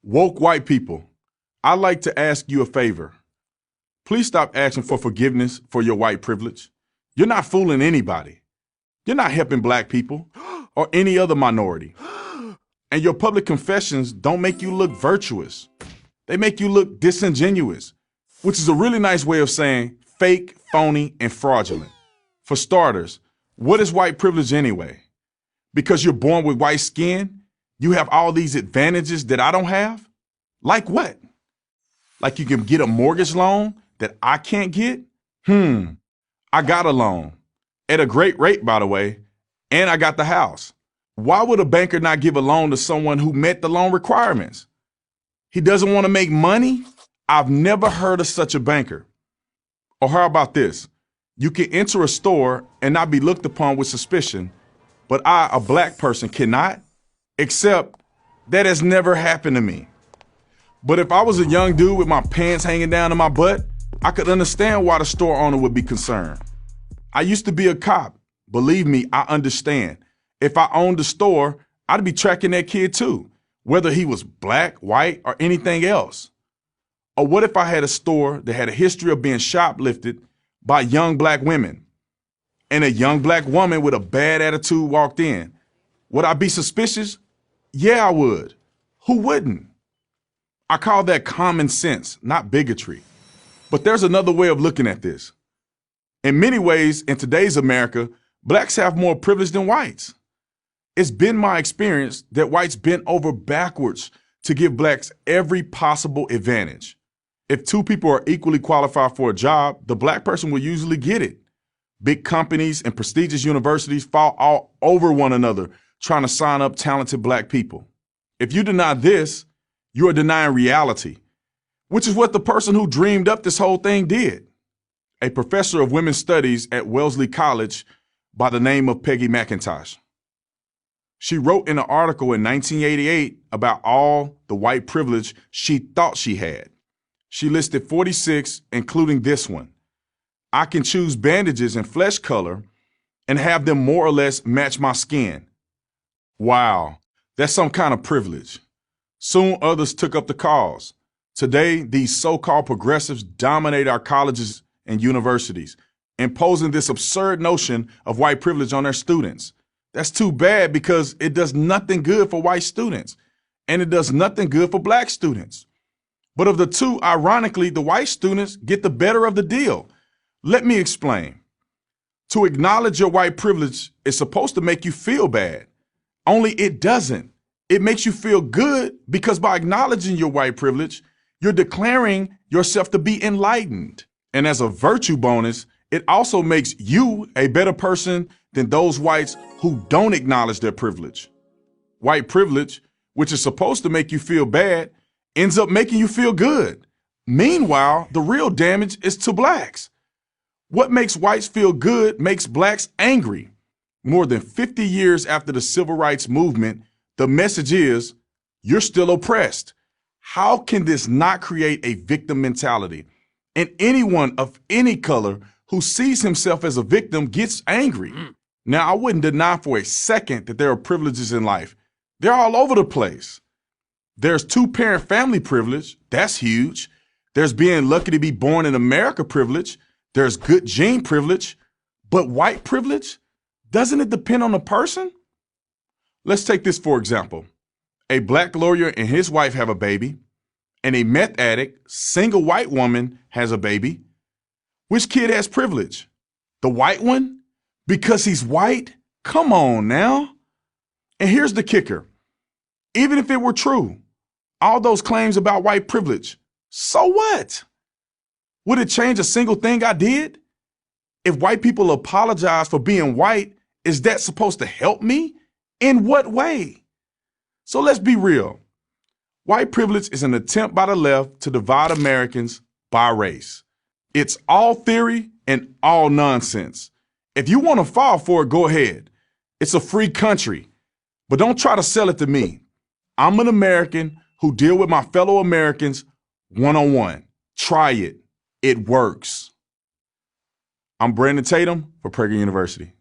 Woke white people, I'd like to ask you a favor. Please stop asking for forgiveness for your white privilege. You're not fooling anybody. You're not helping black people or any other minority. And your public confessions don't make you look virtuous. They make you look disingenuous, which is a really nice way of saying fake, phony, and fraudulent. For starters, what is white privilege anyway? Because you're born with white skin, you have all these advantages that I don't have? Like what? Like you can get a mortgage loan that I can't get? I got a loan. At a great rate, by the way, and I got the house. Why would a banker not give a loan to someone who met the loan requirements? He doesn't want to make money? I've never heard of such a banker. Or how about this? You can enter a store and not be looked upon with suspicion, but I, a black person, cannot? Except that has never happened to me. But if I was a young dude with my pants hanging down to my butt, I could understand why the store owner would be concerned. I used to be a cop. Believe me, I understand. If I owned a store, I'd be tracking that kid too, whether he was black, white, or anything else. Or what if I had a store that had a history of being shoplifted by young black women, and a young black woman with a bad attitude walked in? Would I be suspicious? Yeah, I would. Who wouldn't? I call that common sense, not bigotry. But there's another way of looking at this. In many ways, in today's America, blacks have more privilege than whites. It's been my experience that whites bent over backwards to give blacks every possible advantage. If two people are equally qualified for a job, the black person will usually get it. Big companies and prestigious universities fall all over one another trying to sign up talented black people. If you deny this, you are denying reality, which is what the person who dreamed up this whole thing did. A professor of women's studies at Wellesley College by the name of Peggy McIntosh. She wrote in an article in 1988 about all the white privilege she thought she had. She listed 46, including this one. I can choose bandages and flesh color and have them more or less match my skin. Wow, that's some kind of privilege. Soon others took up the cause. Today, these so-called progressives dominate our colleges and universities, imposing this absurd notion of white privilege on their students. That's too bad because it does nothing good for white students, and it does nothing good for black students. But of the two, ironically, the white students get the better of the deal. Let me explain. To acknowledge your white privilege is supposed to make you feel bad. Only it doesn't. It makes you feel good because by acknowledging your white privilege, you're declaring yourself to be enlightened. And as a virtue bonus, it also makes you a better person than those whites who don't acknowledge their privilege. White privilege, which is supposed to make you feel bad, ends up making you feel good. Meanwhile, the real damage is to blacks. What makes whites feel good makes blacks angry. More than 50 years after the civil rights movement, the message is, you're still oppressed. How can this not create a victim mentality? And anyone of any color who sees himself as a victim gets angry. Now, I wouldn't deny for a second that there are privileges in life. They're all over the place. There's two-parent family privilege. That's huge. There's being lucky to be born in America privilege. There's good gene privilege. But white privilege? Doesn't it depend on the person? Let's take this for example. A black lawyer and his wife have a baby, and a meth addict, single white woman has a baby. Which kid has privilege? The white one? Because he's white? Come on now. And here's the kicker. Even if it were true, all those claims about white privilege, so what? Would it change a single thing I did? If white people apologize for being white, is that supposed to help me? In what way? So let's be real. White privilege is an attempt by the left to divide Americans by race. It's all theory and all nonsense. If you want to fall for it, go ahead. It's a free country, but don't try to sell it to me. I'm an American who deal with my fellow Americans one-on-one. Try it. It works. I'm Brandon Tatum for Prager University.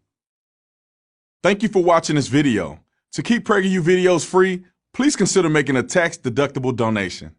Thank you for watching this video. To keep PragerU videos free, please consider making a tax-deductible donation.